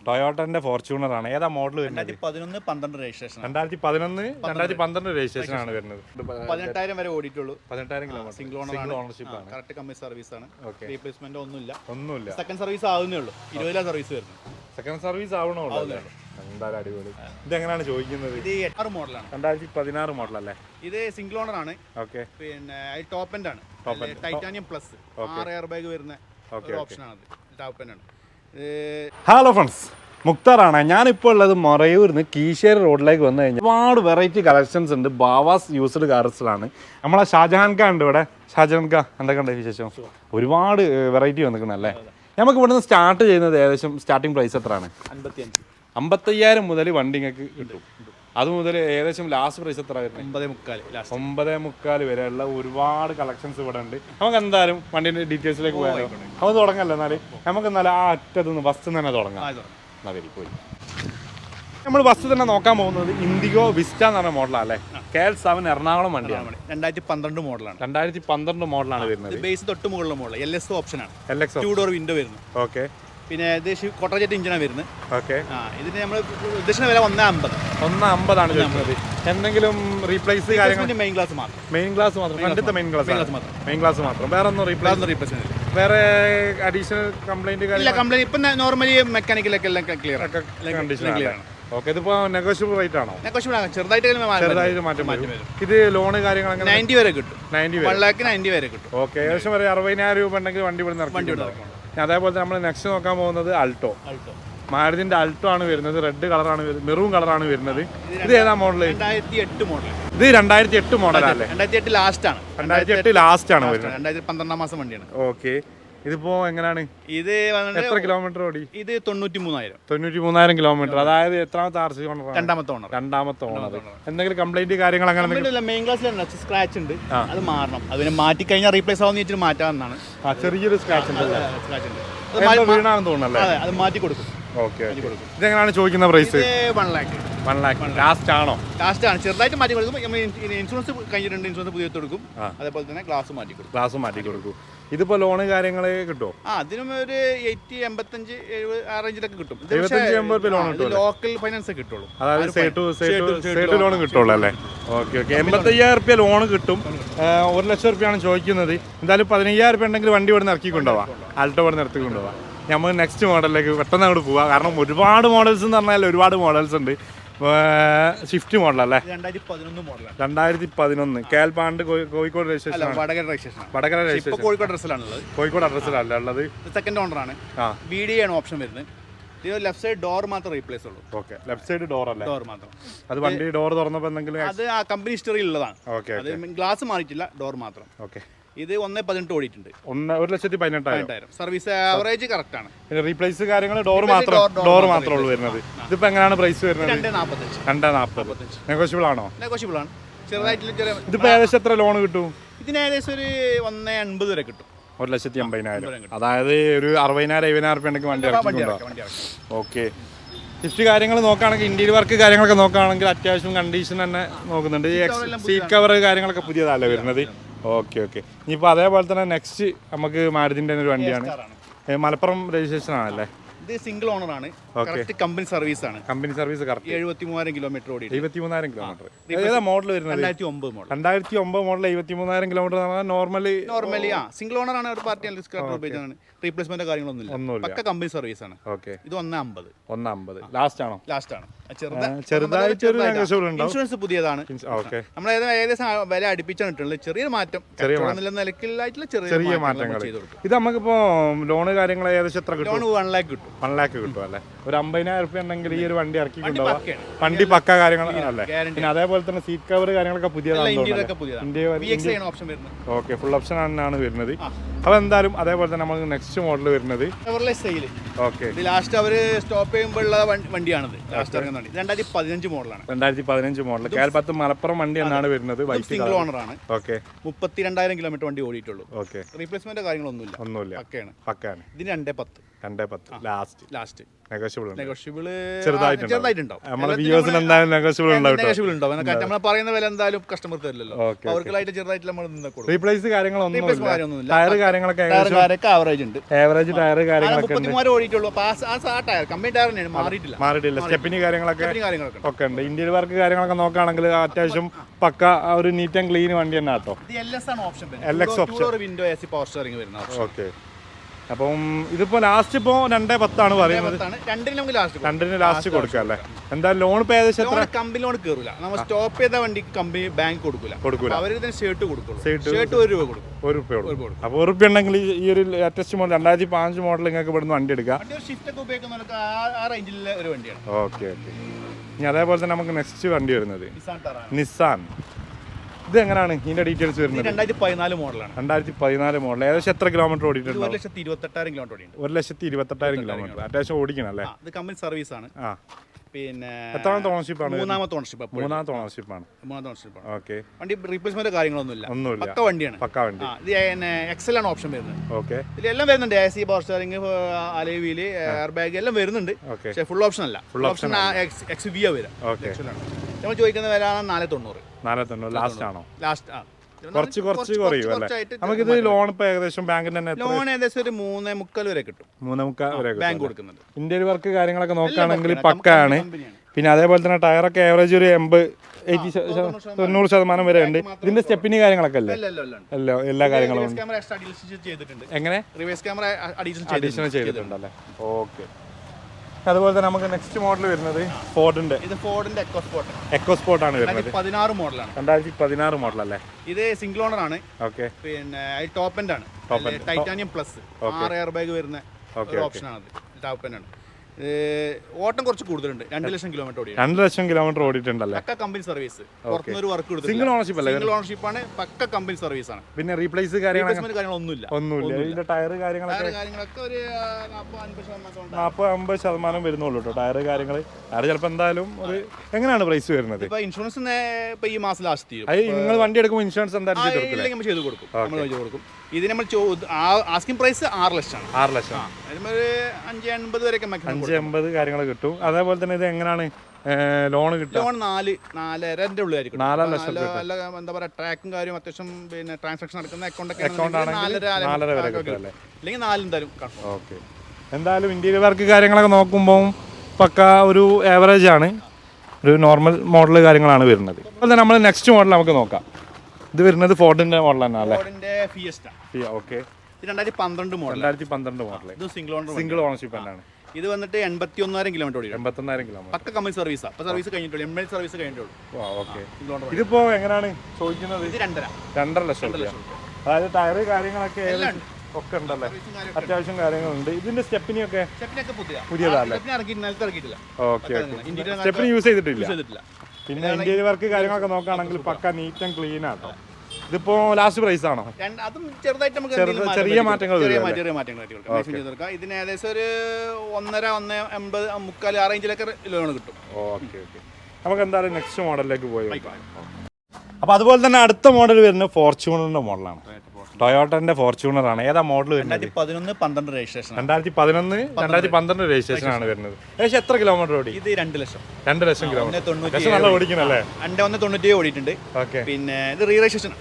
ടൊയോട്ടന്റെ Fortuner ആണ്. ഏതാ model വരുന്നത്? 2011-12 രജിസ്ട്രേഷൻ. 2011-12 രജിസ്ട്രേഷൻ ആണ് വരുന്നത്. 18,000 വരെ ഓടിയിട്ടുള്ളൂ. 18,000 കിലോമീറ്റർ. സിംഗിൾ ഓണർഷിപ്പ് ആണ്. കറക്റ്റ് കമ്പനി സർവീസ് ആണ്. റീപ്ലേസ്മെന്റ് ഒന്നുമില്ല. സെക്കൻഡ് സർവീസ് ആവുന്നേ ഉള്ളൂ. 20,000 സർവീസ് വരുന്നത്. സെക്കൻഡ് സർവീസ് ആവണുള്ളൂ. എന്തായാലും അടിപൊളി. ഇത് എങ്ങനെയാണ് ചോദിക്കുന്നത്? ഇത് 16 മോഡലാണ്. 2016 മോഡൽ അല്ലേ? ഇത് സിംഗിൾ ഓണർ ആണ്. ഓക്കെ. പിന്നെ ടോപ്പ് എൻഡ് ആണ്. ടൈറ്റാനിയം പ്ലസ് 6 എയർ ബാഗ് വരുന്ന ഓപ്ഷൻ ആണ്. ടോപ്പ് എൻഡ് ആണ്. ഹലോ ഫ്രണ്ട്സ്, മുക്താറാണ്. ഞാനിപ്പോൾ ഉള്ളത് മൊറയൂരിന്ന് കീശ്ശേരി റോഡിലേക്ക് വന്നു കഴിഞ്ഞാൽ ഒരുപാട് വെറൈറ്റി കളക്ഷൻസ് ഉണ്ട്. ബാവാസ് യൂസ്ഡ് കാർസിലാണ്. നമ്മളെ ഷാജഹാൻ ഖാൻ ഉണ്ട് ഇവിടെ. ഷാജഹാൻ ഖാൻ എന്തൊക്കെയുണ്ട് വിശേഷം? ഒരുപാട് വെറൈറ്റി വന്നിരിക്കണല്ലേ? നമുക്ക് ഇവിടുന്ന് സ്റ്റാർട്ട് ചെയ്യുന്നത് ഏകദേശം സ്റ്റാർട്ടിംഗ് പ്രൈസ് എത്രയാണ്? 55,000 മുതൽ വണ്ടി നിങ്ങൾക്ക് കിട്ടും. അത് മുതൽ ഏകദേശം ലാസ്റ്റ് പ്രൈസ് എത്ര വരുന്നത്? 9,45 വരെയുള്ള ഒരുപാട് കളക്ഷൻസ് ഇവിടെ ഉണ്ട്. നമുക്ക് എന്തായാലും വണ്ടിന്റെ ഡീറ്റെയിൽസിലേക്ക് പോയാലോ? നമുക്ക് തുടങ്ങല്ലോ. നമുക്ക് എന്നാലും ആ അറ്റത്തുനിന്ന് ബസ് തന്നെ തുടങ്ങാം. പോയി നമ്മൾ ബസ് തന്നെ നോക്കാൻ പോകുന്നത് ഇൻഡിഗോ വിസ്റ്റ എന്ന് പറഞ്ഞ മോഡലാണ് അല്ലേ? KL7 എറണാകുളം വണ്ടിയാണ്. 2012 മോഡലാണ്. 2012 മോഡലാണ് വരുന്നത്. ബേസ് തൊട്ട് മുകളിലെ മോഡൽ LX ഓപ്ഷനാണ്. 2 ഡോർ വിൻഡോ വരുന്നു. ഓക്കെ. പിന്നെ ഇത് ക്വാർട്ടർ ഇഞ്ചിനാണ് വരുന്നത്. ഓക്കെ. ഇതിന് നമ്മൾ ഉദ്ദേശിക്കുന്ന വില 150 ആണ് ചോദിക്കുന്നത്. എന്തെങ്കിലും റീപ്ലേസ് കാര്യങ്ങൾ? മെയിൻ ഗ്ലാസ് മാത്രം. മെയിൻ ഗ്ലാസ് മാത്രം. വേറെ ഒന്നും റീപ്ലേസ്? വേറെ അഡീഷണൽ കംപ്ലൈന്റ് ഇപ്പം നോർമലി മെക്കാനിക്കലൊക്കെ എല്ലാം ക്ലിയർ കണ്ടീഷനാണ്. ഓക്കെ. ഇതിപ്പോ നെഗോഷ്യബിൾ റേറ്റ് ആണോ? ചെറുതായിട്ട് മാറ്റം വരും. ഇത് ലോണ് കാര്യങ്ങൾ 90 വരെ കിട്ടും. 1,90,000 വരെ കിട്ടും. ഓക്കെ. ഏകദേശം വരെ 60,000 രൂപ ഉണ്ടെങ്കിൽ വണ്ടി ഇവിടെ ഇറക്കും. അതേപോലെ നമ്മൾ നെക്സ്റ്റ് നോക്കാൻ പോകുന്നത് ആൾട്ടോ. മാരുതിന്റെ ആൾട്ടോ ആണ് വരുന്നത്. റെഡ് കളറാണ്, മെറൂൺ കളറാണ് വരുന്നത്. ഇത് ഏതാ മോഡൽ? 2008 മോഡൽ. ഇത് 2008 മോഡലല്ലേ? 2008 ലാസ്റ്റ് ആണ്. 2008 ലാസ്റ്റ് ആണ് വരുന്നത്. 2012 മാസം വണ്ടിയാണ്. ഓക്കെ. ഇതിപ്പോ എങ്ങനെയാണ്? ഇത് എത്ര കിലോമീറ്റർ ഓടി? ഇത് 93,000 കിലോമീറ്റർ. അതായത് എത്രാമത്തെ RC ഓണർ? രണ്ടാമത്തെ ഓണർ. എന്തെങ്കിലും കംപ്ലൈന്റ് കാര്യങ്ങൾ അങ്ങനെ? മെയിൻ ക്ലാസ്സിൽ സ്ക്രാച്ച് ഉണ്ട്, അത് മാറണം. അതിനെ മാറ്റി കഴിഞ്ഞാൽ റീപ്ലേസ് ആവുന്ന വെച്ചിട്ട് മാറ്റാവുന്നതാണ്. ചെറിയൊരു സ്ക്രാച്ച് ഉണ്ട്, വീണാണെന്ന് തോന്നുന്നല്ലേ? അത് മാറ്റി കൊടുക്കും. ഓക്കെ. ഇതെങ്ങനെയാണ് ചോദിക്കുന്ന പ്രൈസ്? 1 lakh. ലാസ്റ്റ് ആണ്. ചെറുതായിട്ട് മാറ്റി കൊടുക്കും. ഇൻഷുറൻസ് കഴിഞ്ഞിട്ടുണ്ട്. ഇൻഷുറൻസ് പുതിയ കൊടുക്കും. അതേപോലെ തന്നെ ഗ്ലാസ് മാറ്റി കൊടുക്കും. ഇതിപ്പോ ലോണ് കാര്യങ്ങള് കിട്ടുമോ? അതിനും ഒരു 80, 85, 70 ആ റേഞ്ചിലൊക്കെ കിട്ടും. 75-80 ലോൺ കിട്ടും. ലോക്കൽ ഫൈനാൻസ് കിട്ടുള്ളൂ. അതായത് സേട്ട് ലോൺ കിട്ടുള്ളൂ അല്ലേ? ഓക്കെ. 85,000 ലോൺ കിട്ടും. 1,00,000 രൂപയാണ് ചോദിക്കുന്നത്. എന്തായാലും 15,000 ഉണ്ടെങ്കിൽ വണ്ടി ഇവിടെ നിന്ന് ഇറക്കി കൊണ്ടുപോവാം. ആൾട്ടോ ഇവിടെ നിന്ന് ഇറക്കി കൊണ്ടുപോവാം. നമ്മൾ നെക്സ്റ്റ് മോഡലിലേക്ക് പെട്ടെന്ന് അങ്ങോട്ട് പോവാം. കാരണം ഒരുപാട് മോഡൽസ് എന്ന് പറഞ്ഞാൽ ഒരുപാട് മോഡൽസ് ഉണ്ട്. സ്വിഫ്റ്റ് മോഡലല്ലേ? 2011 കേൽപാണ്ട് കോഴിക്കോട് രജിസ്ട്രേഷൻ. വടകര രജിസ്ട്രേഷൻ. കോഴിക്കോട് അഡ്രസ്സിലല്ല ഉള്ളത്. സെക്കൻഡ് ഓണറാണ്. BD ആണ് ഓപ്ഷൻ വരുന്നത്. ലെഫ്റ്റ് സൈഡ് ഡോർ മാത്രം റീപ്ലേസ് ഉള്ളൂ. ഓക്കെ. ലെഫ്റ്റ് സൈഡ് ഡോർ അല്ലേ? ഡോർ മാത്രം. അത് വണ്ടി ഡോർ തുറന്നപ്പോൾ എന്തെങ്കിലും? അത് ആ കമ്പനി ഹിസ്റ്ററിയിൽ ഉള്ളതാണ്. ഓക്കെ. ഗ്ലാസ് മാറിയിട്ടില്ല, ഡോർ മാത്രം. ഓക്കെ. ഇത് 1,18 ഓടിയിട്ടുണ്ട്. 1,18,000. സർവീസ് ആവറേജ് കറക്റ്റ് ആണ്. പിന്നെ റീപ്ലേസ് കാര്യങ്ങൾ ഡോർ മാത്രമേ ഉള്ളൂ വരുന്നത്. ഇതിപ്പോ എങ്ങനെയാണ് പ്രൈസ് വരുന്നത്? 2,45. നെഗോഷ്യബിൾ ആണോ? നെഗോഷ്യബിൾ ആണ്. ചെറുതായിട്ട്. ഇതിപ്പോ ഏകദേശം എത്ര ലോൺ കിട്ടും? ഇതിന് ഏകദേശം ഒരു 1,80 വരെ കിട്ടും. 1,80,000. അതായത് ഒരു 60,000, 70,000 ഉണ്ടെങ്കിൽ വണ്ടി ഇറക്കിയിട്ടുണ്ടോ? ഓക്കെ. ലിഫ്റ്റ് കാര്യങ്ങൾ നോക്കുകയാണെങ്കിൽ ഇന്റീരിയർ വർക്ക് കാര്യങ്ങളൊക്കെ നോക്കുകയാണെങ്കിൽ അത്യാവശ്യം കണ്ടീഷൻ തന്നെ നോക്കുന്നുണ്ട്. സീറ്റ് കവർ കാര്യങ്ങളൊക്കെ പുതിയതല്ലേ വരുന്നത്? ഓക്കെ. ഇനിയിപ്പോൾ അതേപോലെ തന്നെ നെക്സ്റ്റ് നമുക്ക് മാരുതിൻ്റെ ഒരു വണ്ടിയാണ്. മലപ്പുറം രജിസ്ട്രേഷൻ ആണല്ലേ? ഇത് സിംഗിൾ ഓണർ ആണ്. കമ്പനി സർവീസ് ആണ്. Company service correct. 73,000 കിലോമീറ്റർ ഓടി. 73,000 കിലോമീറ്റർ. ഏതാ മോഡൽ വരുന്നത്? 2009 model. 2009 model 73,000 kilometre. Normally single owner ആണ്. ഒരു പാർട്ടി ഉപയോഗിച്ചാണ്. റീപ്ലേസ്മെന്റ് കാര്യങ്ങളൊന്നും പക്ക കമ്പനി സർവീസ് ആണ്. ഓക്കെ. ഇത് 1,50. ലാസ്റ്റ് ആണ്. ചെറുതായിട്ട് ഇൻഷുറൻസ് പുതിയതാണ്. നമ്മൾ ഏകദേശം വില അടുപ്പിച്ചാണ് ഇട്ടുള്ളത്. ചെറിയൊരു മാറ്റം, നിലക്കിലായിട്ടുള്ള ചെറിയ മാറ്റങ്ങൾ. ഇത് നമുക്കിപ്പോ ലോണ് കാര്യങ്ങൾ ഏകദേശം എത്ര കിട്ടും? ലോൺ 1 lakh കിട്ടും. 1 lakh കിട്ടും അല്ലേ? ഒരു 50,000 രൂപ ഉണ്ടെങ്കിൽ ഈ ഒരു വണ്ടി ഇറക്കി കൊണ്ടുപോകാം. വണ്ടി പക്ക കാര്യങ്ങളല്ലേ? പിന്നെ അതേപോലെ തന്നെ സീറ്റ് കവർ കാര്യങ്ങളൊക്കെ പുതിയതാണ്. ഓക്കെ. ഫുൾ ഓപ്ഷൻ ആണ് വരുന്നത്. അപ്പൊ എന്തായാലും അതേപോലെ തന്നെ നമുക്ക് നെക്സ്റ്റ് മോഡൽ വരുന്നത് ലാസ്റ്റ് അവര് സ്റ്റോപ്പ് ചെയ്യുമ്പോഴുള്ള വണ്ടിയാണത്. 2015 മോഡലാണ്. 2015 മോഡൽ. KL10 മലപ്പുറം വണ്ടി എന്നാണ് വരുന്നത്. സിംഗിൾ ഓണർ ആണ്. 32,000 കിലോമീറ്റർ വണ്ടി ഓടിയിട്ടുള്ളൂ. ഓക്കെ. റീപ്ലേസ്മെന്റ് കാര്യങ്ങളൊന്നുമില്ല. പക്കയാണ്. ഇതിന് 2,10. 210 ലാസ്റ്റ് നെഗോഷ്യബിൾ ചെറുതായിട്ടുണ്ടാവും. നമ്മളെ വ്യൂവേഴ്സിന് എന്തായാലും നെഗോഷ്യബിൾ ഉണ്ടാവും. നമ്മൾ പറയുന്ന വില എന്തായാലും കസ്റ്റമർ തരില്ലല്ലോ. അവർക്കായിട്ട് ചെറുതായിട്ട് നമ്മൾ റീപ്ലേസ് കാര്യങ്ങളൊന്നും ടയർ കാര്യങ്ങളൊക്കെ ആവറേജ് ഉണ്ട്. ആവറേജ് ടയർ കാര്യങ്ങളൊക്കെ ഓടിയിട്ടുള്ളൂ. കമ്പനി ടയർ തന്നെയാണ്, മാറിയിട്ടില്ല. സ്റ്റെപ്പിന് കാര്യങ്ങളൊക്കെ ഒക്കെ ഉണ്ട്. ഇന്ത്യയിൽ വർക്ക് കാര്യങ്ങളൊക്കെ നോക്കുകയാണെങ്കിൽ അത്യാവശ്യം പക്ക ഒരു നീറ്റ് ആൻഡ് ക്ലീൻ വണ്ടി തന്നെ കേട്ടോ. LX option window AC power steering വരുന്ന. ഓക്കെ. അപ്പം ഇതിപ്പോ ലാസ്റ്റ് ഇപ്പോ 210 പറയുന്നത്. രണ്ടിന് ലാസ്റ്റ് കൊടുക്കാം അല്ലേ? എന്തായാലും ലോൺ ഇപ്പൊ ഏകദേശം എത്ര? കമ്പനി ലോൺ കയറില്ല. നമ്മൾ സ്റ്റോപ്പ് ചെയ്ത വണ്ടി കമ്പനി ബാങ്ക് കൊടുക്കൂല. അവർ ഷർട്ട് കൊടുക്കുള്ളൂ. ഷർട്ട് 1 രൂപ കൊടുക്കും. 1 രൂപ കൊടുക്കും. അപ്പോൾ 1 രൂപ ഉണ്ടെങ്കിൽ ഈ ഒരു ലേറ്റസ്റ്റ് മോഡൽ 2005 മോഡൽ നിങ്ങൾക്ക് ഇവിടുന്ന് വണ്ടി എടുക്കാം. ഷിഫ്റ്റ് ഒക്കെ ഉപയോഗിക്കുന്നവർക്ക് ആ റേഞ്ചിലുള്ള ഒരു വണ്ടിയാണ്. ഓക്കെ. ഇനി അതേപോലെ തന്നെ നമുക്ക് നെക്സ്റ്റ് വണ്ടി വരുന്നത് നിസാൻ. ഇത് എങ്ങനെയാണ് ഇതിന്റെ ഡീറ്റെയിൽസ് വരുന്നത്? 2014 മോഡലാണ്. 2014 മോഡൽ. ഏകദേശം എത്ര കിലോമീറ്റർ ഓടിയിട്ടുണ്ട്? 1,28,000 കിലോമീറ്റർ ഓടിയിട്ടുണ്ട്. 1,28,000 കിലോമീറ്റർ. അത്യാവശ്യം ഓടിക്കണം അല്ലേ? ഇത് കമ്പനി സർവീസ് ആണ്. പിന്നെ എത്രാമത്തെ ഓണർഷിപ്പ് ആണ്? മൂന്നാമത്തെ ഓണർഷിപ്പ് ആണ്. ഓക്കെ. വണ്ടി റീപ്ലേസ്മെന്റ് കാര്യങ്ങളൊന്നുമില്ല. പക്ക വണ്ടിയാണ്. ഇത് എക്സൽ ആണ് ഓപ്ഷൻ വരുന്നത്. ഓക്കെ. ഇതിലെല്ലാം വരുന്നുണ്ട്. AC power steering, alloy wheel, air bag എല്ലാം വരുന്നുണ്ട്. പക്ഷേ ഫുൾ ഓപ്ഷൻ അല്ല. ഫുൾ ഓപ്ഷൻ XV വരാം. നമ്മൾ ചോദിക്കുന്ന വില 490. ലാസ്റ്റ് ആണോ? ലാസ്റ്റ് കുറച്ച് കുറയും അല്ലേ? നമുക്കിത് ലോൺ ഇപ്പൊ ഏകദേശം ബാങ്കിന് തന്നെ ലോൺ ഏകദേശം ഒരു 3.25 വരെ കിട്ടും. 3.25 വരെ ബാങ്ക് കൊടുക്കുന്നുണ്ട്. ഇന്ത്യയിൽ വർക്ക് കാര്യങ്ങളൊക്കെ നോക്കുകയാണെങ്കിൽ പക്കാണ്. പിന്നെ അതേപോലെ തന്നെ ടയറൊക്കെ ആവറേജ് ഒരു 80-90% വരെ ഉണ്ട്. ഇതിന്റെ സ്റ്റെപ്പിന് കാര്യങ്ങളൊക്കെ അല്ലേ? എല്ലാ കാര്യങ്ങളും എങ്ങനെ അഡീഷണൽ ചെയ്തിട്ടുണ്ടല്ലേ? ഓക്കെ. അതുപോലെ തന്നെ നമുക്ക് നെക്സ്റ്റ് മോഡൽ വരുന്നത് ഫോർഡിന്റെ എക്കോസ്പോർട്ട് ആണ് വരുന്നത്. 2016 മോഡലാണ്. 2016 മോഡൽ അല്ലേ? ഇത് സിംഗിൾ ഓണർ ആണ്. ഓക്കെ. പിന്നെ ടോപ്പ് എൻഡ് ആണ്. ടൈറ്റാനിയം പ്ലസ് 6 എയർ ബാഗ് വരുന്ന ഒരു ഓപ്ഷൻ ആണ്. ടോപ്പ് എൻഡ് ആണ്. ഓട്ടം കുറച്ച് കൂടുതലുണ്ട്. 2 ലക്ഷം കിലോമീറ്റർ ഓടി. 2 ലക്ഷം കിലോമീറ്റർ ഓടിയിട്ടുണ്ടല്ലേ? പക്ക കമ്പനി സർവീസ്. പുറത്തുനിന്ന് ഒരു വർക്ക് കൊടുത്തു. സിംഗിൾ ഓണർഷിപ്പ് അല്ലേ? സിംഗിൾ ഓണർഷിപ്പ് ആണ്. പക്ക കമ്പനി സർവീസ് ആണ്. പിന്നെ റീപ്ലേസ് കാര്യങ്ങളൊന്നുമില്ല. ഇതിന്റെ ടയർ കാര്യങ്ങളൊക്കെ ഒരു 40-50% വരുന്നുള്ളൂ കേട്ടോ. ടയർ കാര്യങ്ങൾ ചിലപ്പോൾ എന്തായാലും ഒരു എങ്ങനെയാണ് പ്രൈസ് വരുന്നത്? ഇൻഷുറൻസ് ഈ മാസം ലാസ്റ്റ് തീരും. നിങ്ങൾ വണ്ടി എടുക്കുമ്പോൾ ഇൻഷുറൻസ് എന്തായാലും ചെയ്ത് കൊടുക്കും. ഇത് നമ്മൾ ആസ്കിംഗ് പ്രൈസ് 6 ലക്ഷമാണ്. 6 ലക്ഷം. 580 വരെയൊക്കെ 580 കാര്യങ്ങൾ കിട്ടും. അതേപോലെ തന്നെ ഇത് എങ്ങനെയാണ് ലോൺ കിട്ടും? ലോൺ 4.5 ഉള്ളിലായിരിക്കും. 4 ലക്ഷം. എന്താ പറയുക, ട്രാക്കും കാര്യം അത്യാവശ്യം പിന്നെ ട്രാൻസാക്ഷൻ നടക്കുന്ന അക്കൗണ്ട് ആണെങ്കിൽ 4.5 വരെ കിട്ടും അല്ലേ? അല്ലെങ്കിൽ 4 എന്തായാലും. ഓക്കെ. എന്തായാലും ഇന്റീരിയർ വർക്ക് കാര്യങ്ങളൊക്കെ നോക്കുമ്പോൾ പക്ക ഒരു ആവറേജ് ആണ്. ഒരു നോർമൽ മോഡൽ കാര്യങ്ങളാണ് വരുന്നത്. അതുപോലെ നമ്മൾ നെക്സ്റ്റ് മോഡൽ നമുക്ക് നോക്കാം. ഇത് വരുന്നത് ഫോർഡിന്റെ മോഡൽ തന്നെ അല്ലേ? ഓക്കെ. 2012 മോഡൽ. 2012 മോഡൽ. ഇത് സിംഗിൾ ഓണർഷിപ്പ് തന്നെയാണ്. ഇത് വന്നിട്ട് 81,000 കിലോമീറ്റർ ഓടി. 81,000 കിലോമീറ്റർ. പക്ക കമ്പനി സർവീസാണ്. അപ്പോൾ സർവീസ് കഴിഞ്ഞിട്ടുള്ളൂ. എംഎൽ സർവീസ് കഴിഞ്ഞിട്ടുള്ളൂ. ഓക്കെ. ഇതിപ്പോ എങ്ങനെയാണ് ചോദിക്കുന്നത്? ഇത് 2.5 ലക്ഷം. അതായത് ടയർ കാര്യങ്ങളൊക്കെ ഒക്കെ ഉണ്ടല്ലേ? അത്യാവശ്യം കാര്യങ്ങളുണ്ട്. ഇതിന്റെ സ്റ്റെപ്പിനൊക്കെ പുതിയതല്ലേ? ഓക്കെ. സ്റ്റെപ്പിന് യൂസ് ചെയ്തിട്ടില്ല. പിന്നെ ഇന്റീരിയർ വർക്ക് കാര്യങ്ങളൊക്കെ നോക്കുകയാണെങ്കിൽ പക്ക നീറ്റ് ആൻഡ് ക്ലീൻ ആട്ടോ. ഇതിപ്പോ ലാസ്റ്റ് പ്രൈസ് ആണോ? ചെറിയ മാറ്റങ്ങൾ. ഇതിന് ഏകദേശം ഒരു 1.5-1.80 മുക്കാൽ 6 റേഞ്ചിലൊക്കെ ലോൺ കിട്ടും. ഓക്കെ. നമുക്ക് എന്തായാലും നെക്സ്റ്റ് മോഡലിലേക്ക് പോയി. അപ്പൊ അതുപോലെ തന്നെ അടുത്ത മോഡൽ വരുന്നത് ഫോർച്യൂണറിന്റെ മോഡലാണ്. ടൊയോട്ടന്റെ ഫോർച്യൂണർ ആണ്. ഏതാ മോഡൽ വരുന്നത്? 2011-12 രജിസ്ട്രേഷൻ. 2011-12 രജിസ്ട്രേഷൻ ആണ് വരുന്നത്. ഏകദേശം എത്ര കിലോമീറ്റർ ഓടി? ഇത് 2 ലക്ഷം. 2 ലക്ഷം കിലോമീറ്റർ. നല്ല ഓടിക്കണല്ലേ? 190 ഓടിയിട്ടുണ്ട്. ഓക്കെ. പിന്നെ ഇത് റീ രജിസ്ട്രേഷൻ.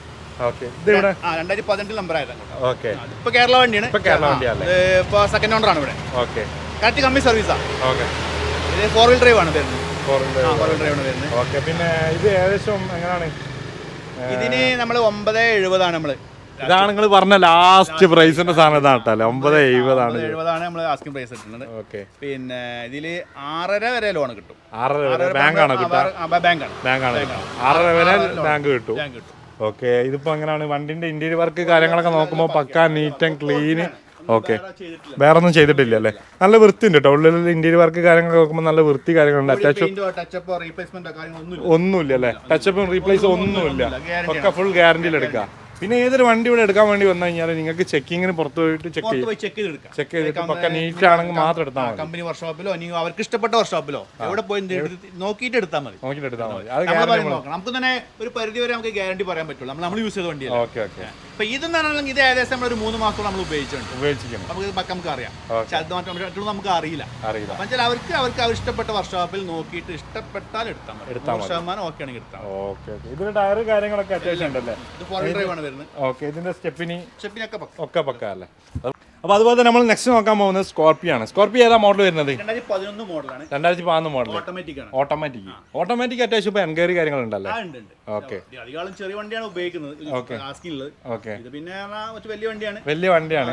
ഓക്കെ. ഇത് ഇവിടെ 2018 നമ്പർ ആയതാണ്. ഓക്കെ. ഇപ്പൊ കേരള വണ്ടിയാണ്. ഇപ്പൊ സെക്കൻഡ് ഓണർ ആണ് ഇവിടെ. ഓക്കെ. കറക്റ്റ് കമ്പനി സർവീസാണ്. ഓക്കെ. ഇത് 4-wheel ഡ്രൈവ് ആണ് വരുന്നത്. 4-wheel ഡ്രൈവ് ആണ് വരുന്നത്. ഓക്കെ. പിന്നെ ഇത് ഏകദേശം എങ്ങനെയാണ്? ഇതിന് നമ്മൾ 970 ആണ്. നമ്മള് ഇതാണ് നിങ്ങൾ പറഞ്ഞ ലാസ്റ്റ് പ്രൈസിന്റെ സാധനം ഇതാണ് കേട്ടോ. 970 നമ്മൾ ആസ്കിംഗ് പ്രൈസ് കിട്ടുന്നത്. ഓക്കെ. പിന്നെ ഇതില് 6.5 വരെ ലോൺ കിട്ടും. 6.5 ബാങ്കാണ് കിട്ടുക? ബാങ്കാണ്. 6.5 വരെ ബാങ്ക് കിട്ടും. ഓക്കെ. ഇതിപ്പോ എങ്ങനെയാണ് വണ്ടിന്റെ ഇന്റീരിയർ വർക്ക് കാര്യങ്ങളൊക്കെ നോക്കുമ്പോൾ പക്ക നീറ്റ് ആൻഡ് ക്ലീൻ. ഓക്കെ. വേറെ ഒന്നും ചെയ്തിട്ടില്ല അല്ലേ? നല്ല വൃത്തി ഉണ്ട് കേട്ടോ. ഉള്ളിൽ ഇന്റീരിയർ വർക്ക് കാര്യങ്ങളൊക്കെ നോക്കുമ്പോൾ നല്ല വൃത്തി കാര്യങ്ങളുണ്ട്. അത്യാവശ്യം ഒന്നുമില്ല അല്ലേ? ടച്ചപ്പും റീപ്ലേസും ഒന്നുമില്ല. ഒക്കെ ഫുൾ ഗ്യാരണ്ടിയിൽ എടുക്കാം. പിന്നെ ഏതൊരു വണ്ടി ഇവിടെ എടുക്കാൻ വേണ്ടി വന്നു കഴിഞ്ഞാൽ നിങ്ങൾക്ക് ചെക്കിങ്ങിന് പുറത്ത് പോയിട്ട് ചെക്ക് ചെയ്തിട്ട് പക്ക നീറ്റ് ആണെങ്കിൽ മാത്രം എടുത്താൽ മതി. കമ്പനി വർക്ക്ഷോപ്പിലോ അല്ലെങ്കിൽ അവർക്ക് ഇഷ്ടപ്പെട്ട വർക്ക്ഷോപ്പിലോ എവിടെ പോയി നോക്കിയിട്ട് എടുത്താൽ മതി. നമുക്ക് തന്നെ ഒരു പരിധി വരെ നമുക്ക് ഗ്യാരണ്ടി പറയാൻ പറ്റുള്ളൂ. നമ്മൾ യൂസ് ചെയ്ത വണ്ടിയാണ്. Okay okay. അപ്പൊ ഇതെന്താണെങ്കിൽ ഇത് ഏകദേശം നമ്മൾ ഒരു 3 മാസത്തോളം നമ്മൾ ഉപയോഗിച്ചിട്ടുണ്ട്. നമുക്ക് അറിയാം. പക്ഷെ അത് നമുക്ക് അറിയില്ല. എന്നുവെച്ചാൽ അവർക്ക് ഇഷ്ടപ്പെട്ട വർക്ക്ഷോപ്പിൽ നോക്കിയിട്ട് ഇഷ്ടപ്പെട്ടാൽ എടുത്താൽ മതി. ശതമാനം ഓക്കെ ആണെങ്കിൽ എടുത്താൽ മതി. Okay okay. ഇതിന്റെ ടയർ കാര്യങ്ങളൊക്കെ അത്യാവശ്യം ഉണ്ടല്ലേ? ഇത് 4-wheel drive ആണ് വരുന്നത്. ഓക്കെ. ഇതിന്റെ സ്റ്റെപ്പിനൊക്കെ ഒക്കെ പക്ക അല്ലേ? അപ്പോൾ അതുപോലെ തന്നെ നമ്മൾ നെക്സ്റ്റ് നോക്കാൻ പോകുന്നത് സ്കോർപ്പിയോ ആണ്. സ്കോർപ്പിയോ ഏതാ മോഡൽ വരുന്നത്? 2011 മോഡലാണ്. 2011 മോഡൽ. ഓട്ടോമാറ്റിക് അത്യാവശ്യം ഇപ്പോൾ എൻക്വയറി കാര്യങ്ങളുണ്ടല്ലോ. ഓക്കെ. അധികം ചെറിയ വണ്ടിയാണ് ഉപയോഗിക്കുന്നത്. ഓക്കെ. ഇത് പിന്നെ വലിയ വണ്ടിയാണ്.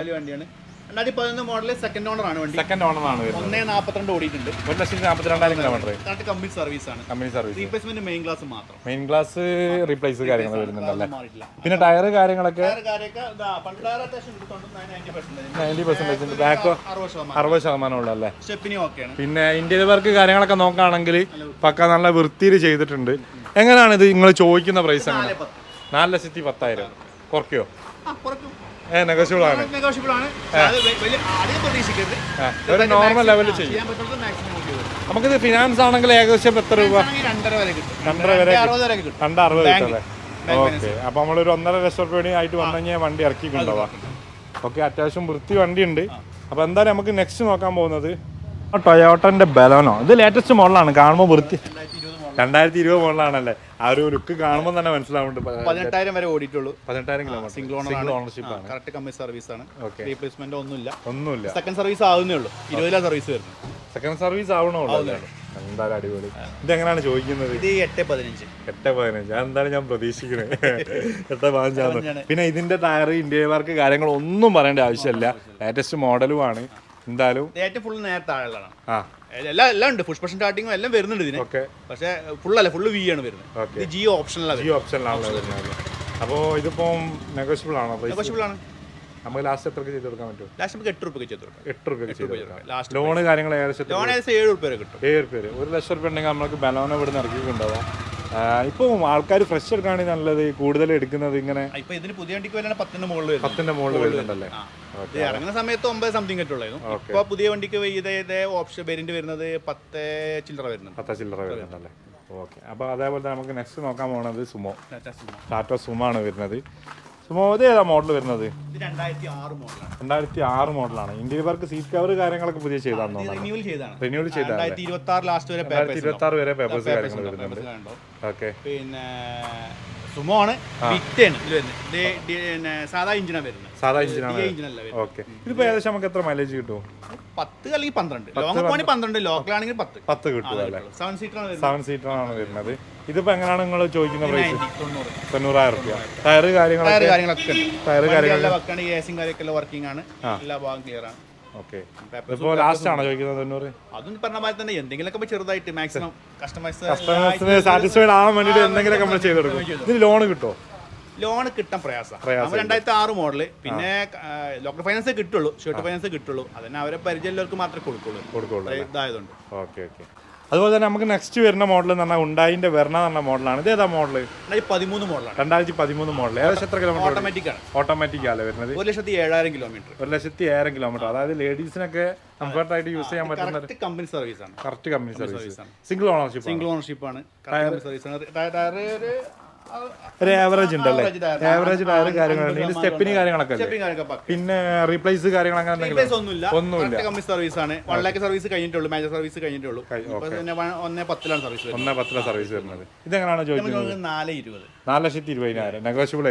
2011 മോഡൽ സെക്കൻഡ് ഓണർ ആണ് വണ്ടി. 142 ഓടിയിട്ടുണ്ട്. 1,42,000 കിലോമീറ്റർ. കമ്പനി സർവീസ് ആണ്. റീപ്ലേസ്മെന്റ് മെയിൻ ഗ്ലാസ് റീപ്ലേസ് കാര്യങ്ങൾ വരുന്നുണ്ടല്ലേ? പിന്നെ ടയർ കാര്യങ്ങളൊക്കെ 90% ബാക്ക് 60% ഉള്ളല്ലേ? പിന്നെ ഇന്റീരിയർ വർക്ക് കാര്യങ്ങളൊക്കെ നോക്കുകയാണെങ്കിൽ പക്ക നല്ല വൃത്തിയിൽ ചെയ്തിട്ടുണ്ട്. എങ്ങനെയാണ് ഇത് നിങ്ങൾ ചോദിക്കുന്ന പ്രൈസ്? 4,10,000 കുറയ്ക്കോ? നെഗോഷ്യബിൾ ആണ്. നോർമൽ ലെവലിൽ ചെയ്യും. നമുക്കിത് ഫിനാൻസ് ആണെങ്കിൽ ഏകദേശം എത്ര രൂപ? 2.5 വരെ 2.60 കിട്ടല്ലേ? ഓക്കെ. അപ്പൊ നമ്മളൊരു 1.5 ലക്ഷം രൂപ ആയിട്ട് വന്നു കഴിഞ്ഞാൽ വണ്ടി ഇറക്കിക്കൊണ്ടുപോവാം. ഓക്കെ. അത്യാവശ്യം വൃത്തി വണ്ടി ഉണ്ട്. അപ്പൊ എന്തായാലും നമുക്ക് നെക്സ്റ്റ് നോക്കാൻ പോകുന്നത് ടൊയോട്ടന്റെ ബലോനോ. ഇത് ലേറ്റസ്റ്റ് മോഡലാണ്. കാണുമ്പോൾ വൃത്തി 2020 മോഡലാണല്ലേ? ആ ഒരു ലുക്ക് കാണുമ്പോൾ തന്നെ മനസ്സിലാവുന്നുണ്ട്. 18,000 വരെ ഓടിയിട്ടുള്ളൂ. 18,000 കിലോമീറ്റർ. സിംഗിൾ ഓണർഷിപ്പ് ആണ്. കറക്റ്റ് കമ്പനി സർവീസ് ആണ്. റീപ്ലേസ്മെന്റ് ഒന്നുമില്ല. സെക്കൻഡ് സർവീസ് ആവുന്നേ ഉള്ളൂ. 20 സർവീസ് വരുന്നു. സെക്കൻഡ് സർവീസ് ആവണുള്ളൂ. എന്തായാലും അടിപൊളി. ഇതെങ്ങനെയാണ് ചോദിക്കുന്നത്? ഇത് 8.15. അതെന്താണ് ഞാൻ പ്രതീക്ഷിക്കുന്നത്. 8.15. പിന്നെ ഇതിന്റെ ടയർ ഇന്റീരിയർ വർക്ക് കാര്യങ്ങളൊന്നും പറയേണ്ട ആവശ്യമില്ല. ലേറ്റസ്റ്റ് മോഡലുമാണ്. എന്തായാലും ഫുൾ നേരത്തെ ആളുകളാണ്. എല്ലാം ഉണ്ട്. പുഷ് സ്റ്റാർട്ടിങ്ങും എല്ലാം വരുന്നുണ്ട് ഇതിന്. പക്ഷേ ഫുള്ള് വി ആണ് വരുന്നത്. ജിയോ ഓപ്ഷനിലാണ് വരുന്നത്. അപ്പോൾ ഇതിപ്പോ നെഗോഷ്യബിൾ ആണോ? ആണ്. നമുക്ക് ലാസ്റ്റ് എത്ര ചെയ്ത് കൊടുക്കാൻ പറ്റും? ലാസ്റ്റ് നമുക്ക് 8 രൂപയ്ക്ക് ചെയ്ത് കൊടുക്കാം. 8 രൂപയ്ക്ക് ലോണ് കാര്യങ്ങൾ ഏകദേശം 7 രൂപ വരെ കിട്ടും. 7 രൂപ. 1 ലക്ഷം രൂപ ഉണ്ടെങ്കിൽ നമുക്ക് ബലോന ഇവിടെ നിന്ന് ഇറക്കിക്കൊണ്ടുപോകാം. ഇപ്പോൾ ആൾക്കാർ ഫ്രഷ് എടുക്കുകയാണെങ്കിൽ നല്ലത് കൂടുതൽ എടുക്കുന്നത് ഇങ്ങനെ. ഇപ്പൊ ഇതിന് പുതിയ വണ്ടിക്ക് വരാൻ 10ന്റെ മുകളിൽ വരുന്നുണ്ടല്ലേ? ഇറങ്ങുന്ന സമയത്ത് 9 സംതിങ് കിട്ടുള്ളൂ. ഇപ്പൊ പുതിയ വണ്ടിക്ക് ഇതേ ഓപ്ഷൻ വേരിയന്റ് വരുന്നത് 10 ചില്ലറ വരുന്നുണ്ടല്ലേ? ഓക്കെ. അപ്പോൾ അതേപോലെ നമുക്ക് നെക്സ്റ്റ് നോക്കാൻ പോകുന്നത് ടാറ്റ സുമോ ആണ് വരുന്നത്. സുമോ ഇത് ഏതാ മോഡൽ വരുന്നത്? 2006 മോഡലാണ്. ഇന്റീരിയർ വർക്ക് സീറ്റ് കവർ കാര്യങ്ങളൊക്കെ പുതിയ ചെയ്താണെന്ന് തോന്നുന്നു. റിന്യൂവൽ ചെയ്താണ്. 2026 വരെ പേപ്പേഴ്സ് കാര്യങ്ങൾ വരുന്നുണ്ട്. ഓക്കെ. പിന്നെ സുമോ ആണ്. സാധാ ഇഞ്ചിനാണ് വരുന്നത്. ഓക്കെ. ഇതിപ്പോ ഏകദേശം നമുക്ക് എത്ര മൈലേജ് കിട്ടും? 10 അല്ലെങ്കിൽ 12. ലോങ് പോണെങ്കിൽ 12, ലോക്കലാണെങ്കിൽ 10 കിട്ടും അല്ലേ? 7 സീറ്റർ ആണ് വരുന്നത്. ഇതിപ്പോ എങ്ങനെയാണ് നിങ്ങൾ ചോദിക്കുന്ന പ്രൈസ്? 90,000 രൂപ. ടയർ കാര്യങ്ങളൊക്കെ വർക്കിംഗ് ആണ്. എല്ലാ ഭാഗം ക്ലിയർ ആണ്. ഓക്കെ. ഇപ്പോ ലാസ്റ്റ് ആണോ ചോദിക്കുന്നത് 90? അതും പറഞ്ഞ പോലെ തന്നെ എന്തെങ്കിലുമൊക്കെ ചെറുതായിട്ട് മാക്സിമം കസ്റ്റമേഴ്സിന് സാറ്റിസ്ഫൈഡ് ആവാൻ വേണ്ടിയിട്ട് എന്തെങ്കിലുമൊക്കെ നമ്മൾ ചെയ്ത് കൊടുക്കും. ഇതിന് ലോൺ കിട്ടുമോ? ലോൺ കിട്ടാൻ പ്രയാസം. 2006 മോഡല്. പിന്നെ ലോക്കൽ ഫൈനാൻസ് കിട്ടുള്ളൂ, ഷോർട്ട് ഫൈനാൻസ് കിട്ടുള്ളൂ. അതിന് അവരെ പരിചയമുള്ളവർക്ക് മാത്രമേ കൊടുക്കുള്ളൂ. ഇതായതുകൊണ്ട്. ഓക്കെ. അതുപോലെ തന്നെ നമുക്ക് നെക്സ്റ്റ് വരുന്ന മോഡൽ എന്ന് പറഞ്ഞാൽ ഉണ്ടായിന്റെ വെർണ എന്ന മോഡലാണ്. ഇത് ഏതാ മോഡൽ? 2013 മോഡലാണ്. 2013 മോഡൽ. ഏകദേശം എത്ര കിലോമീറ്റർ? ഓട്ടോമാറ്റിക് ആണ് വരുന്നത്. 1,07,000 കിലോമീറ്റർ. 1,07,000 കിലോമീറ്റർ. അതായത് ലേഡീസിനൊക്കെ കംഫർട്ടായിട്ട് യൂസ് ചെയ്യാൻ പറ്റുന്ന കമ്പനി സർവീസ് ആണ്. Correct company service. Single ownership ആണ്. ഒരു ആവറേജ് ഉണ്ടല്ലേ? ആവറേജ് ടയർ കാര്യങ്ങളുണ്ട്. ഇതിന്റെ സ്റ്റെപ്പിന് കാര്യങ്ങളൊക്കെ പിന്നെ റീപ്ലേസ് കാര്യങ്ങളൊക്കെ ഒന്നുമില്ല. കമ്പനി സർവീസ് ആണ്. 1 ലക്ഷം സർവീസ് കഴിഞ്ഞിട്ടുള്ളൂ. മേജർ സർവീസ് കഴിഞ്ഞിട്ടുള്ളൂ. 1,10,000 സർവീസ്. 1,10,000 സർവീസ് വരുന്നത്. ഇതെങ്ങനെയാണ് ചോദിക്കുന്നത്? 4,20,000. നെഗോഷ്യബിൾ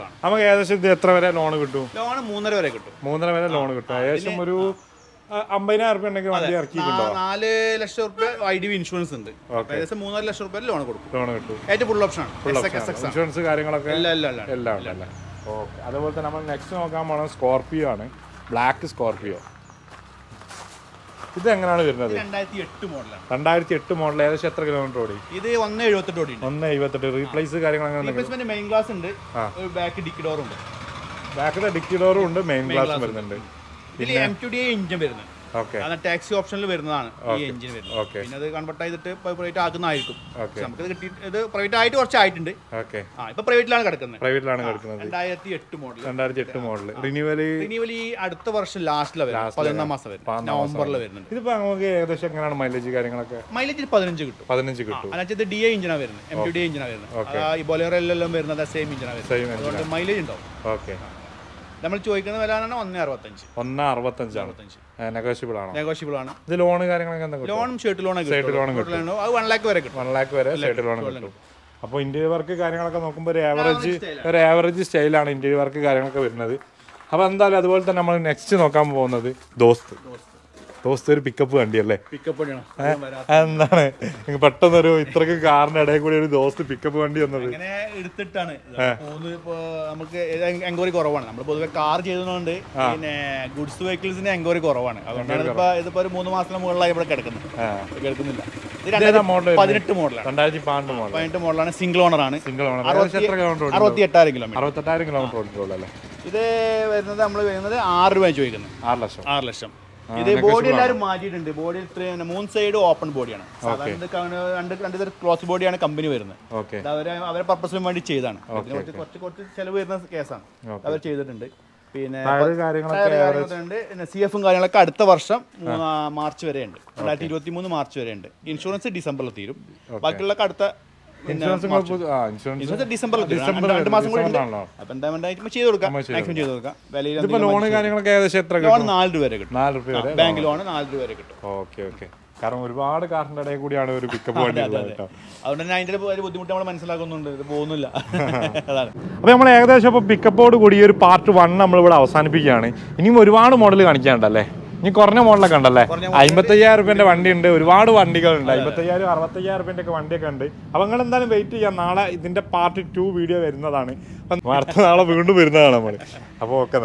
ആണ്. നമുക്ക് ഏകദേശം ഇത് എത്ര വരെ ലോൺ കിട്ടും? ലോൺ 3.5 വരെ കിട്ടും. 3.5 വരെ ലോൺ കിട്ടും. ഏകദേശം ഒരു 50,000 രൂപ ഉണ്ടെങ്കിൽ വണ്ടി ഇറക്കിയിട്ടുണ്ടോ? 4 ലക്ഷം രൂപ IDV ഇൻഷുറൻസ് ഉണ്ട്. ഏകദേശം 3.5 ലക്ഷം രൂപ ലോൺ കിട്ടും. ഏറ്റവും ഫുൾ ഓപ്ഷൻ ആണ്. ഇൻഷുറൻസ് കാര്യങ്ങളൊക്കെ എല്ലാം ഉണ്ടല്ലേ? ഓക്കെ. അതുപോലെ തന്നെ നമ്മൾ നെക്സ്റ്റ് നോക്കാൻ പോണത് സ്കോർപ്പിയോ ആണ്. ബ്ലാക്ക് സ്കോർപ്പിയോ. ഇത് എങ്ങനെയാണ് വരുന്നത്? 2008 മോഡലാണ്. 2008 മോഡൽ. ഏകദേശം എത്ര കിലോമീറ്റർ ഓടി? ഇത് 1,78 ഓടി. 1,78. റീപ്ലേസ് കാര്യങ്ങൾ മെയിൻ ഗ്ലാസ് ഉണ്ട്. ബാക്ക് ഡിക്കി ഡോറും ഉണ്ട്. ബാക്കിലെ ഡിക്കി ഡോറും ഉണ്ട്. മെയിൻ ഗ്ലാസും വരുന്നുണ്ട്. ഇതിൽ M2DI എഞ്ചിൻ വരുന്നത്. കാരണം ടാക്സി ഓപ്ഷനിൽ വരുന്നതാണ് ഈ എഞ്ചിൻ വരുന്നത്. പിന്നെ അത് കൺവേർട്ട് ചെയ്തിട്ട് പ്രൈവറ്റ് ആക്കുന്നതായിരിക്കും. നമുക്ക് കിട്ടി ഇത് പ്രൈവറ്റ് ആയിട്ട് കുറച്ചായിട്ടുണ്ട്. ഇപ്പൊ പ്രൈവറ്റിലാണ് കിടക്കുന്നത്. 2008 മോഡൽ റിന്യൂവൽ ഈ അടുത്ത വർഷം ലാസ്റ്റിലാണ് വരുന്നത്. 11-ാം മാസം വരുന്നത്, നവംബറിൽ വരുന്നുണ്ട്. ഇതിപ്പോ നമുക്ക് ഏകദേശം എങ്ങനെയാണ് മൈലേജ് കാര്യങ്ങളൊക്കെ? മൈലേജ് 15 കിട്ടും. അല്ലാതെ DI എഞ്ചിനാണ് വരുന്നത്, MTD എഞ്ചിനാണ് വരുന്നത്. ഈ ബൊലേറോയിലെല്ലാം വരുന്നത് സെയിം എഞ്ചിനാണ് വരുന്നത്. അതുകൊണ്ട് മൈലേജ് ഉണ്ടാവും. നമ്മൾ ചോദിക്കുന്ന വില 1.65. നെഗോഷ്യബിൾ ആണ്. ഇത് ലോണ് കാര്യങ്ങളൊക്കെ? ലോണും ഷർട്ട് ലോണും അത് 1 lakh വരെ കിട്ടും. 1 lakh വരെ ഷർട്ട് ലോൺ കിട്ടും. അപ്പോൾ ഇന്റീരിയർ വർക്ക് കാര്യങ്ങളൊക്കെ നോക്കുമ്പോൾ ഒരു ആവറേജ് സ്റ്റൈലാണ് ഇന്റീരിയർ വർക്ക് കാര്യങ്ങളൊക്കെ വരുന്നത്. അപ്പോൾ എന്തായാലും അതുപോലെ തന്നെ നമ്മൾ നെക്സ്റ്റ് നോക്കാൻ പോകുന്നത് ദോസ്ത് ഒരു പിക്കപ്പ് വണ്ടിയല്ലേ? എന്താണ് പെട്ടെന്നൊരു ഇത്രക്ക് കാറിന്റെ ഇടയിൽ കൂടി ഒരു ദോസ്ത് പിക്കപ്പ് വണ്ടി വന്നത്? എടുത്തിട്ടാണ് നമുക്ക് എൻക്വയറി കുറവാണ്. നമ്മൾ പൊതുവെ കാർ ചെയ്തതുകൊണ്ട് പിന്നെ ഗുഡ്സ് വെഹിക്കിൾസിന് എൻക്വയറി കുറവാണ്. അതുകൊണ്ടാണ് ഇതിപ്പോ ഒരു 3 മാസത്തിന് മുകളിലായി ഇവിടെ കേൾക്കുന്നില്ല. 18 മോഡലാണ്. സിംഗിൾ ഓണറാണ്. 68,000 കിലോമീറ്റർ. ഇത് വരുന്നത് നമ്മൾ വരുന്നത് 6 രൂപ ചോദിക്കുന്നത്. 6 ലക്ഷം. ഇത് ബോഡി എല്ലാവരും മാറ്റിയിട്ടുണ്ട്. ബോഡി 3 സൈഡ് ഓപ്പൺ ബോഡിയാണ്. രണ്ട് തരം ക്ലോസ് ബോഡിയാണ് കമ്പനി വരുന്നത്. അവരെ പർപ്പസിന് വേണ്ടി ചെയ്താണ്. കുറച്ച് ചെലവ് വരുന്ന കേസാണ് അവർ ചെയ്തിട്ടുണ്ട്. പിന്നെ CF കാര്യങ്ങളൊക്കെ അടുത്ത വർഷം മാർച്ച് വരെ ഉണ്ട്. 2023 മാർച്ച് വരെ ഉണ്ട്. ഇൻഷുറൻസ് ഡിസംബറിൽ തീരും. ബാക്കിയുള്ളൊക്കെ അടുത്ത ഡിസംബറിൽ 2 മാസം കൂടി ചെയ്ത് കൊടുക്കാം. ലോൺ കാര്യങ്ങളൊക്കെ ഏകദേശം എത്ര? ലോൺ 4 രൂപ വരെ കിട്ടും. ബാങ്ക് ലോൺ 4 രൂപ വരെ കിട്ടും. കാരണം ഒരുപാട് കാറിന്റെ ഇടയിൽ കൂടിയാണ് ഒരു പിക്കപ്പ് വണ്ടി. അതുകൊണ്ട് തന്നെ അതിന്റെ ഒരു ബുദ്ധിമുട്ട് നമ്മൾ മനസ്സിലാക്കുന്നുണ്ട്. ഇത് പോകുന്നില്ല. അതാണ്. അപ്പോൾ നമ്മൾ ഏകദേശം ഇപ്പോൾ പിക്കപ്പോട് കൂടി ഈ ഒരു പാർട്ട് 1 നമ്മളിവിടെ അവസാനിപ്പിക്കുകയാണ്. ഇനിയും ഒരുപാട് മോഡൽ കാണിക്കാനുണ്ടല്ലേ? ഇനി കുറഞ്ഞ മോഡലൊക്കെ ഉണ്ടല്ലേ? 55,000 രൂപേന്റെ വണ്ടി ഉണ്ട്. ഒരുപാട് വണ്ടികളുണ്ട്. 55,000 60,000 രൂപേന്റെ ഒക്കെ വണ്ടിയൊക്കെ ഉണ്ട്. അപ്പോൾ നിങ്ങൾ എന്തായാലും വെയിറ്റ് ചെയ്യാം. നാളെ ഇതിന്റെ പാർട്ട് 2 വീഡിയോ വരുന്നതാണ്. അടുത്ത നാളെ വീണ്ടും വരുന്നതാണ് നമ്മൾ. അപ്പോൾ ഓക്കെ.